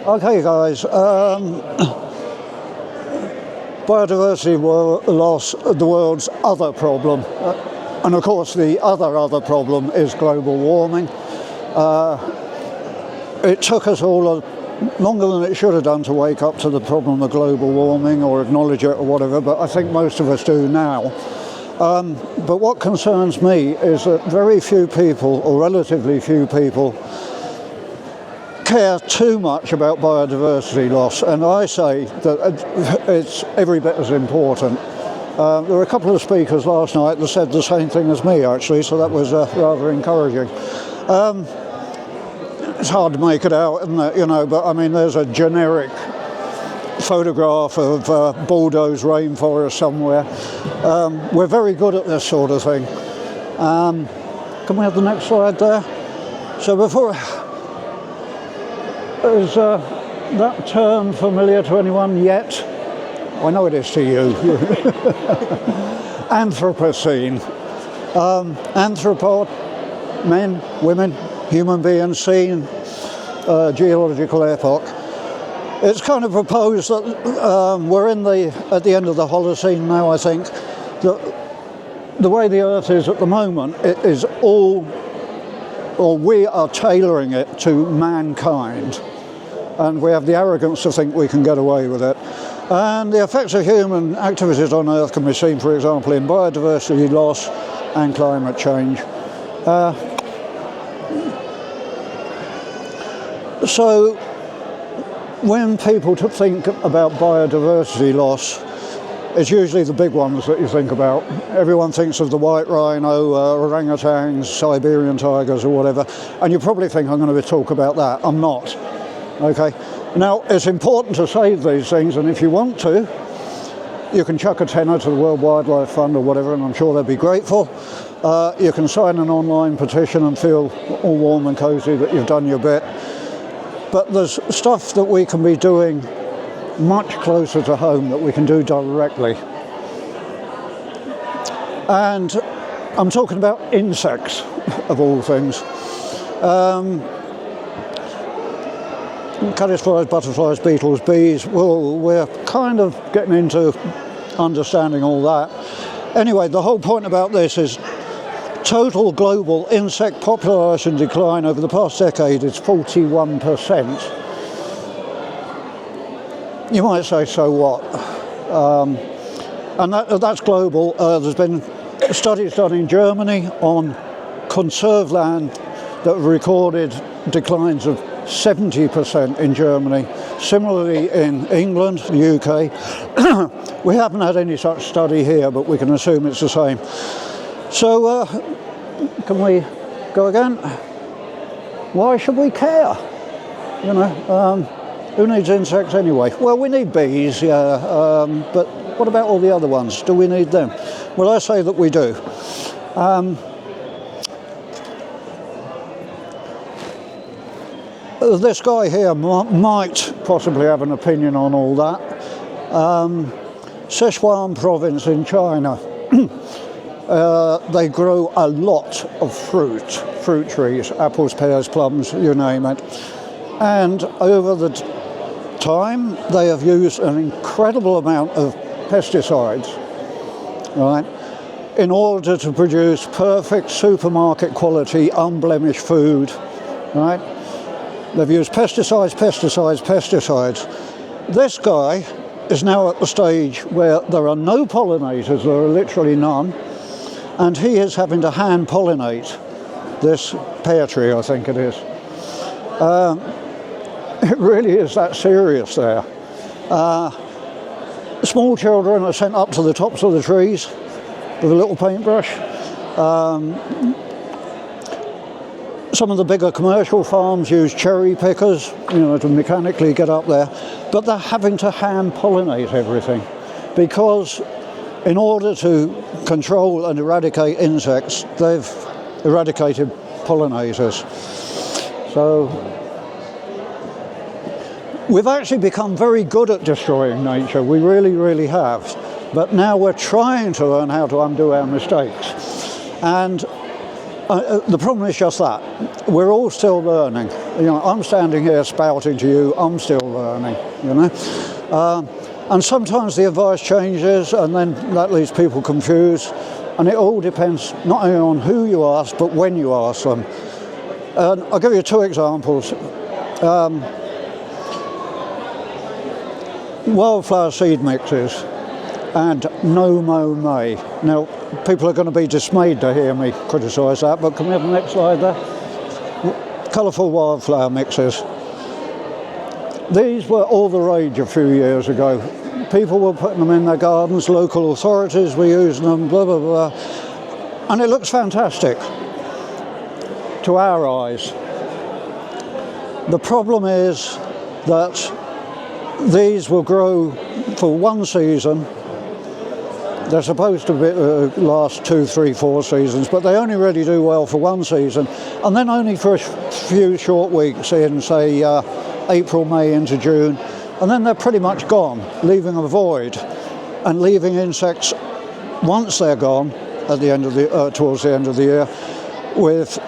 Okay, guys. Biodiversity loss, the world's other problem, and of course the other problem is global warming. It took us all longer than it should have done to wake up to the problem of global warming or acknowledge it or whatever, but I think most of us do now. But what concerns me is that very few people, or relatively few people, care too much about biodiversity loss, and I say that it's every bit as important. There were a couple of speakers last night that said the same thing as me, actually, so that was rather encouraging. It's hard to make it out, isn't it? You know, but I mean, there's a generic photograph of Bordeaux's rainforest somewhere. We're very good at this sort of thing. Can we have the next slide there? So before, is that term familiar to anyone yet? I know it is to you. Anthropocene. Anthropod, men, women, human beings, scene, geological epoch. It's kind of proposed that we're at the end of the Holocene now, I think, that the way the Earth is at the moment, it is all, or we are tailoring it to mankind. And we have the arrogance to think we can get away with it. And the effects of human activities on Earth can be seen, for example, in biodiversity loss and climate change. So when people think about biodiversity loss, it's usually the big ones that you think about. Everyone thinks of the white rhino, orangutans, Siberian tigers or whatever, and you probably think I'm going to talk about that. I'm not. Okay. Now, it's important to save these things, and if you want to, you can chuck a tenner to the World Wildlife Fund or whatever, and I'm sure they'll be grateful. You can sign an online petition and feel all warm and cosy that you've done your bit. But there's stuff that we can be doing much closer to home that we can do directly. And I'm talking about insects, of all things. Caddisflies, butterflies, beetles, bees, well, we're kind of getting into understanding all that. Anyway, the whole point about this is total global insect population decline over the past decade is 41%. You might say, so what? And that's global. There's been studies done in Germany on conserved land that recorded declines of 70% in Germany. Similarly in England, the UK. We haven't had any such study here, but we can assume it's the same. So, can we go again? Why should we care? You know, who needs insects anyway? Well, we need bees, yeah, but what about all the other ones? Do we need them? Well, I say that we do. This guy here might possibly have an opinion on all that. Sichuan province in China. They grow a lot of fruit trees, apples, pears, plums, you name it. And over the time, they have used an incredible amount of pesticides, right, in order to produce perfect supermarket quality, unblemished food, right? They've used pesticides. This guy is now at the stage where there are no pollinators, there are literally none, and he is having to hand pollinate this pear tree, I think it is. It really is that serious there. Small children are sent up to the tops of the trees with a little paintbrush. Some of the bigger commercial farms use cherry pickers, you know, to mechanically get up there, but they're having to hand pollinate everything because in order to control and eradicate insects, they've eradicated pollinators. So we've actually become very good at destroying nature. We really, really have. But now we're trying to learn how to undo our mistakes. And the problem is just that. we're all still learning. You know, I'm standing here spouting to you, I'm still learning, you know. And sometimes the advice changes, and then that leaves people confused. And it all depends not only on who you ask, but when you ask them. And I'll give you 2 examples. Wildflower seed mixes and no mow May. Now, people are going to be dismayed to hear me criticise that, but can we have the next slide there? Colourful wildflower mixes. These were all the rage a few years ago. People were putting them in their gardens, local authorities were using them, blah, blah, blah. And it looks fantastic to our eyes. The problem is that these will grow for 1 season. They're supposed to last 2, 3, 4 seasons, but they only really do well for 1 season, and then only for a few short weeks in, say, April, May into June, and then they're pretty much gone, leaving a void and leaving insects, once they're gone, at the end of the towards the end of the year, with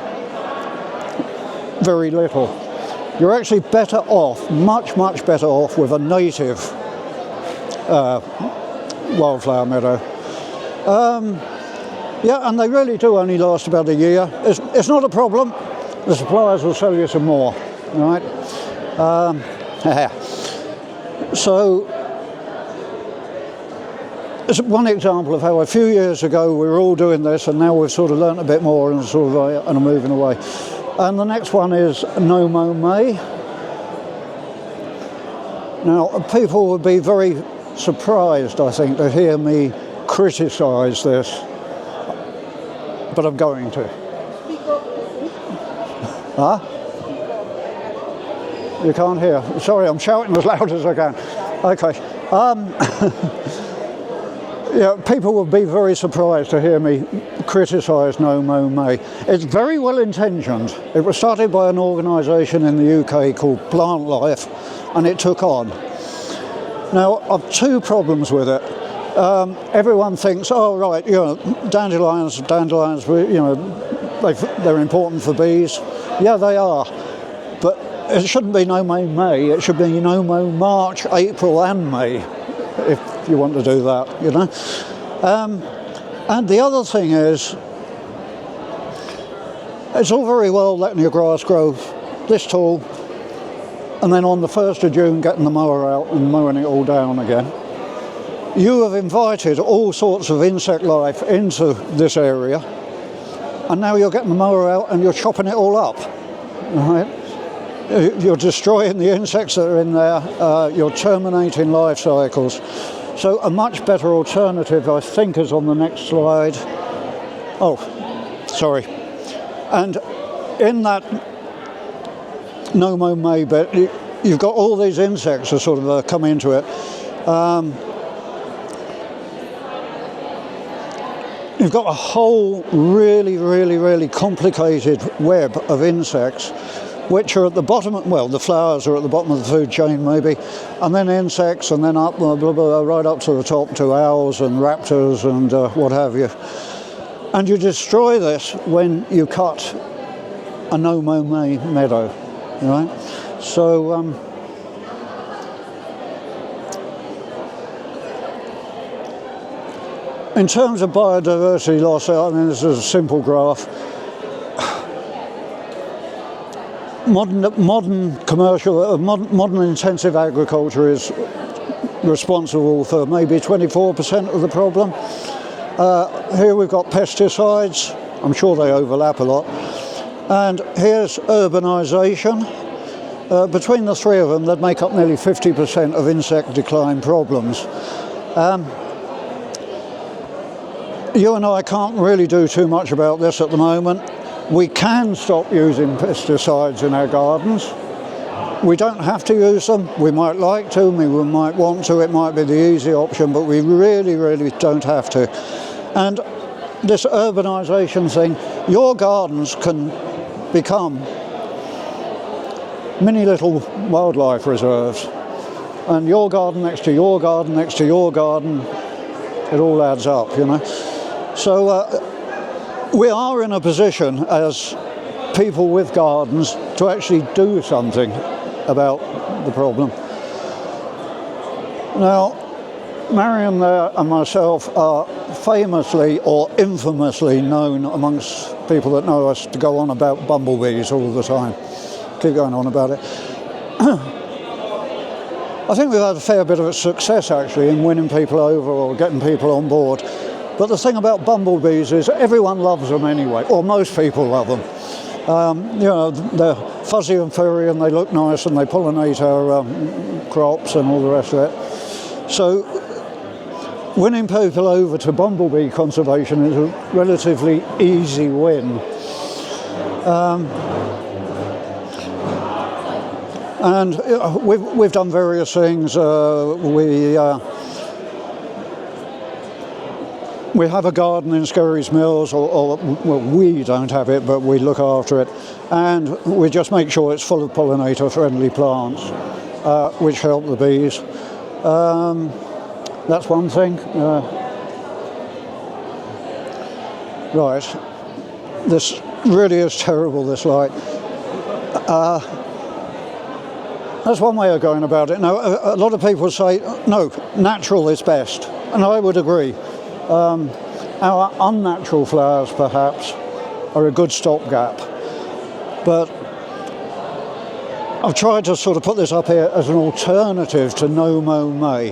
very little. You're actually better off, much, much better off with a native wildflower meadow. Yeah, and they really do only last about a year. It's not a problem. The suppliers will sell you some more, right? So, it's one example of how a few years ago we were all doing this, and now we've sort of learnt a bit more and sort of and are moving away. And the next one is no mow May. Now, people would be very surprised, I think, to hear me criticise this, but I'm going to. Huh? You can't hear? Sorry, I'm shouting as loud as I can. Okay. Yeah, people would be very surprised to hear me criticise no mow May. It's very well intentioned. It was started by an organisation in the UK called Plant Life, and it took on. Now, I've 2 problems with it. Everyone thinks, oh right, you know, dandelions, you know, they're important for bees. Yeah, they are. But it shouldn't be no mow May. It should be no mow March, April, and May, if you want to do that, you know. And the other thing is, it's all very well letting your grass grow this tall, and then on the 1st of June getting the mower out and mowing it all down again. You have invited all sorts of insect life into this area, and now you're getting the mower out and you're chopping it all up, right? You're destroying the insects that are in there, you're terminating life cycles. So a much better alternative, I think, is on the next slide. Oh, sorry. And in that no mow May bit, you've got all these insects that sort of come into it. You've got a whole really, really, really complicated web of insects which are at the bottom, well, the flowers are at the bottom of the food chain maybe, and then insects, and then up, blah, blah, blah, right up to the top to owls and raptors and what have you. And you destroy this when you cut a no mow May meadow, right? So, in terms of biodiversity loss, I mean, this is a simple graph. Modern commercial, modern intensive agriculture is responsible for maybe 24% of the problem. Here we've got pesticides. I'm sure they overlap a lot. And here's urbanisation. Between the 3 of them, they'd make up nearly 50% of insect decline problems. You and I can't really do too much about this at the moment. We can stop using pesticides in our gardens. We don't have to use them. We might like to, we might want to, it might be the easy option, but we really, really don't have to. And this urbanisation thing, your gardens can become mini little wildlife reserves. And your garden next to your garden next to your garden, it all adds up, you know. So we are in a position as people with gardens to actually do something about the problem. Now, Marion there and myself are famously or infamously known amongst people that know us to go on about bumblebees all the time. Keep going on about it. I think we've had a fair bit of success actually in winning people over or getting people on board. But the thing about bumblebees is everyone loves them anyway, or most people love them. You know, they're fuzzy and furry and they look nice and they pollinate our crops and all the rest of it. So winning people over to bumblebee conservation is a relatively easy win. And we've done various things. We have a garden in Skerries Mills, or well, we don't have it, but we look after it. And we just make sure it's full of pollinator-friendly plants, which help the bees. That's one thing. Right, this really is terrible, this light. That's one way of going about it. Now, a lot of people say, no, natural is best, and I would agree. Our unnatural flowers, perhaps, are a good stopgap. But I've tried to sort of put this up here as an alternative to no mow May.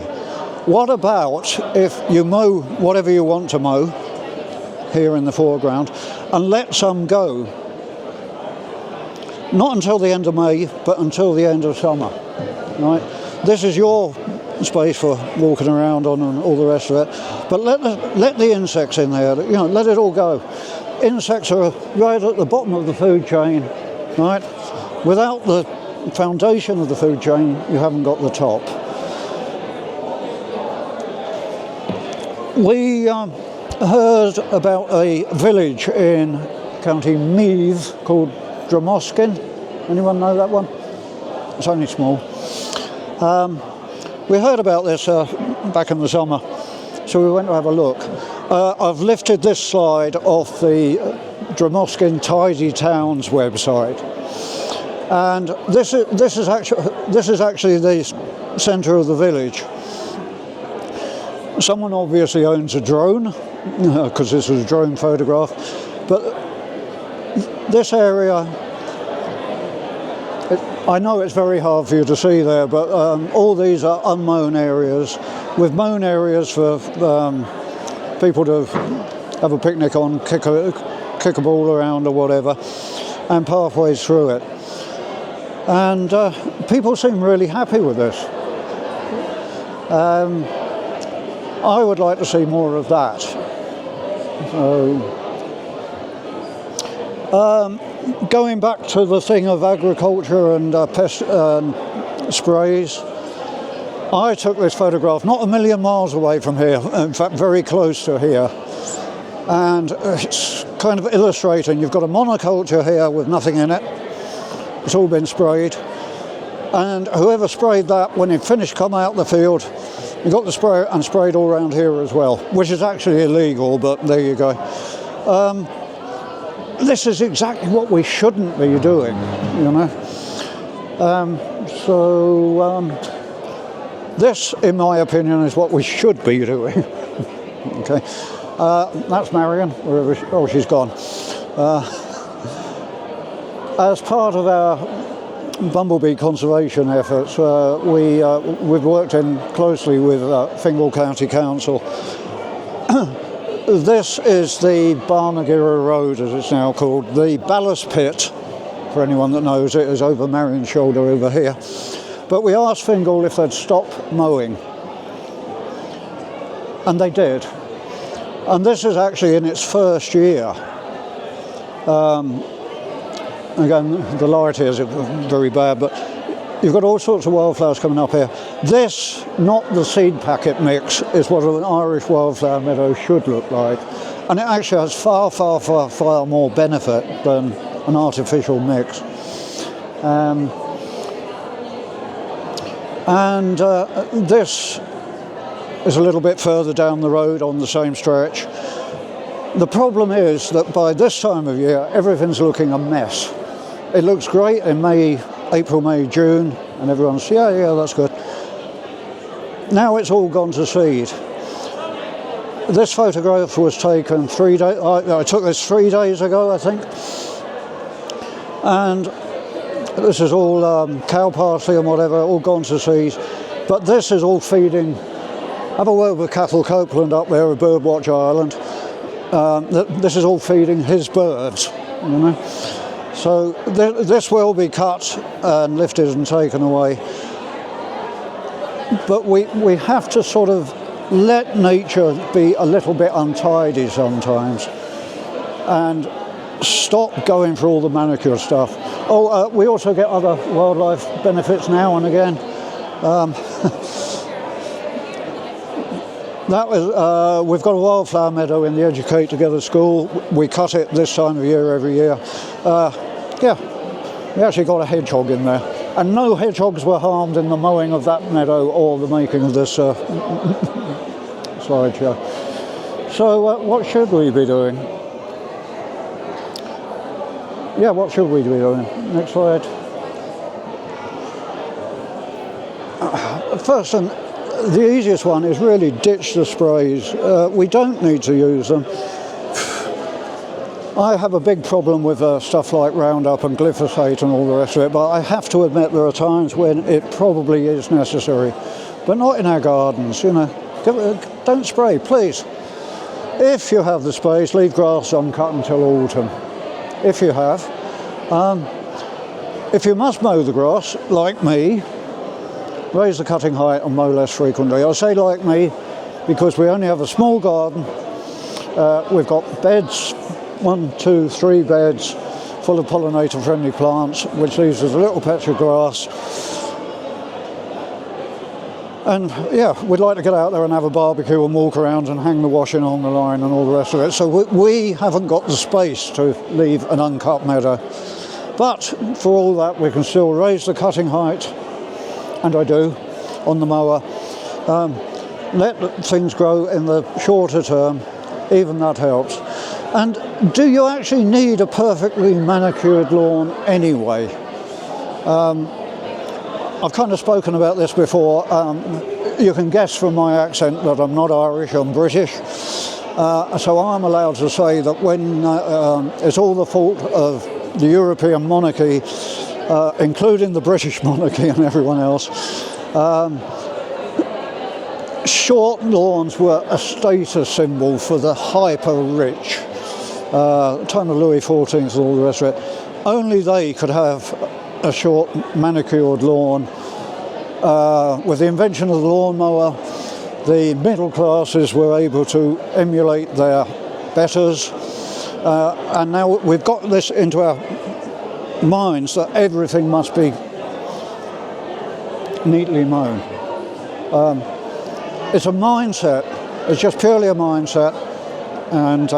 What about if you mow whatever you want to mow here in the foreground and let some go? Not until the end of May, but until the end of summer, right? This is your space for walking around on and all the rest of it. But let the insects in there, you know, let it all go. Insects are right at the bottom of the food chain, right? Without the foundation of the food chain, you haven't got the top. We heard about a village in County Meath called Dromoskin. Anyone know that one? It's only small. We heard about this back in the summer, so we went to have a look. I've lifted this slide off the Dromoskin Tidy Towns website, and this is actually the centre of the village. Someone obviously owns a drone, because this is a drone photograph, but this area, I know it's very hard for you to see there, but all these are unmown areas, with mown areas for people to have a picnic on, kick a ball around or whatever, and pathways through it. And people seem really happy with this. I would like to see more of that. So, going back to the thing of agriculture and pest sprays, I took this photograph not a million miles away from here, in fact very close to here, and it's kind of illustrating. You've got a monoculture here with nothing in it, it's all been sprayed, and whoever sprayed that, when it finished, come out the field, you got the sprayer and sprayed all around here as well, which is actually illegal, but there you go. This is exactly what we shouldn't be doing, you know. This, in my opinion, is what we should be doing. Okay, that's Marion. Wherever she's gone. As part of our bumblebee conservation efforts, we've worked in closely with Fingal County Council. This is the Barnagira Road, as it's now called. The ballast pit, for anyone that knows it, is over Marion's shoulder over here. But we asked Fingal if they'd stop mowing, and they did. And this is actually in its first year. Again, the light here is very bad, but you've got all sorts of wildflowers coming up here. This, not the seed packet mix, is what an Irish wildflower meadow should look like. And it actually has far, far, far, far more benefit than an artificial mix. This is a little bit further down the road on the same stretch. The problem is that by this time of year, everything's looking a mess. It looks great in May, April, May, June, and everyone's, yeah, that's good. Now it's all gone to seed. This photograph was taken 3 days, I took this 3 days ago, I think. And this is all cow parsley and whatever, all gone to seed. But this is all feeding. Have a word with Cathal Copeland up there at Birdwatch Ireland. This is all feeding his birds, you know. So this will be cut and lifted and taken away. But we have to sort of let nature be a little bit untidy sometimes and stop going for all the manicure stuff. We also get other wildlife benefits now and again. We've got a wildflower meadow in the Educate Together school. We cut it this time of year every year. We actually got a hedgehog in there. And no hedgehogs were harmed in the mowing of that meadow or the making of this slideshow. So what should we be doing? Yeah, what should we be doing? Next slide. First, and the easiest one is really ditch the sprays. We don't need to use them. I have a big problem with stuff like Roundup and glyphosate and all the rest of it, but I have to admit there are times when it probably is necessary, but not in our gardens, you know. Don't spray, please. If you have the space, leave grass uncut until autumn. If you have. If you must mow the grass, like me, raise the cutting height and mow less frequently. I say like me because we only have a small garden. We've got beds, 1, 2, 3 beds full of pollinator-friendly plants, which leaves us a little patch of grass. And yeah, we'd like to get out there and have a barbecue and walk around and hang the washing on the line and all the rest of it. So we haven't got the space to leave an uncut meadow. But for all that, we can still raise the cutting height, and I do, on the mower. Let things grow in the shorter term, even that helps. And do you actually need a perfectly manicured lawn anyway? I've kind of spoken about this before. You can guess from my accent that I'm not Irish, I'm British. So I'm allowed to say that when it's all the fault of the European monarchy, including the British monarchy and everyone else, short lawns were a status symbol for the hyper-rich. Time of Louis XIV and all the rest of it. Only they could have a short manicured lawn. With the invention of the lawnmower, the middle classes were able to emulate their betters, and now we've got this into our minds that everything must be neatly mown. It's a mindset. It's just purely a mindset, and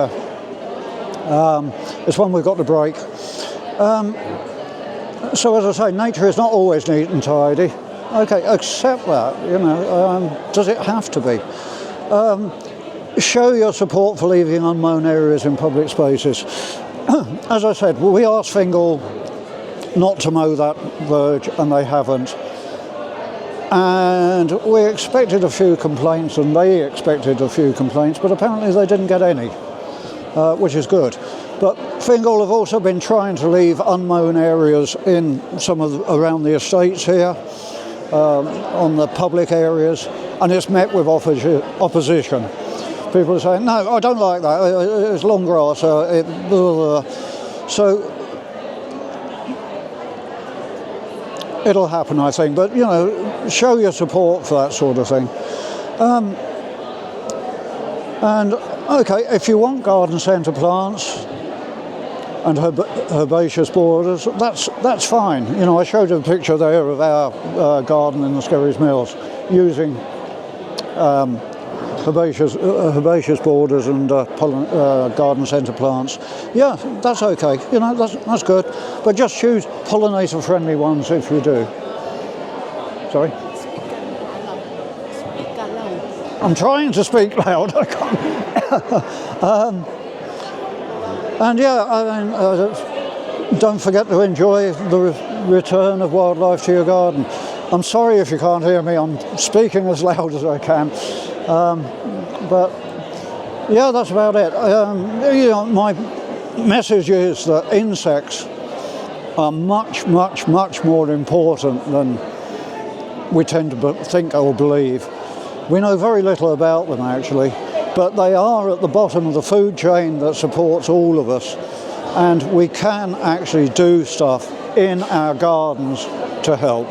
it's one we've got to break. So as I say, nature is not always neat and tidy. Okay, accept that, you know. Does it have to be? Show your support for leaving unmown areas in public spaces. As I said, we asked Fingal not to mow that verge, and they haven't. And we expected a few complaints, and they expected a few complaints, but apparently they didn't get any, which is good. But Fingal have also been trying to leave unmown areas in some of around the estates here, on the public areas, and it's met with opposition. People are saying, no, I don't like that, it's long grass, so it'll happen, I think, but you know, show your support for that sort of thing. And okay, if you want garden centre plants and herbaceous borders, that's fine. You know, I showed you a picture there of our garden in the Skerries Mills using herbaceous borders and garden centre plants. Yeah, that's okay. You know, that's good. But just choose pollinator-friendly ones if you do. Sorry. Speak loud. I'm trying to speak loud. I can't. And yeah, I mean, don't forget to enjoy the return of wildlife to your garden. I'm sorry if you can't hear me, I'm speaking as loud as I can. But yeah, that's about it. You know, my message is that insects are much, much, much more important than we tend to think or believe. We know very little about them actually, but they are at the bottom of the food chain that supports all of us, and we can actually do stuff in our gardens to help.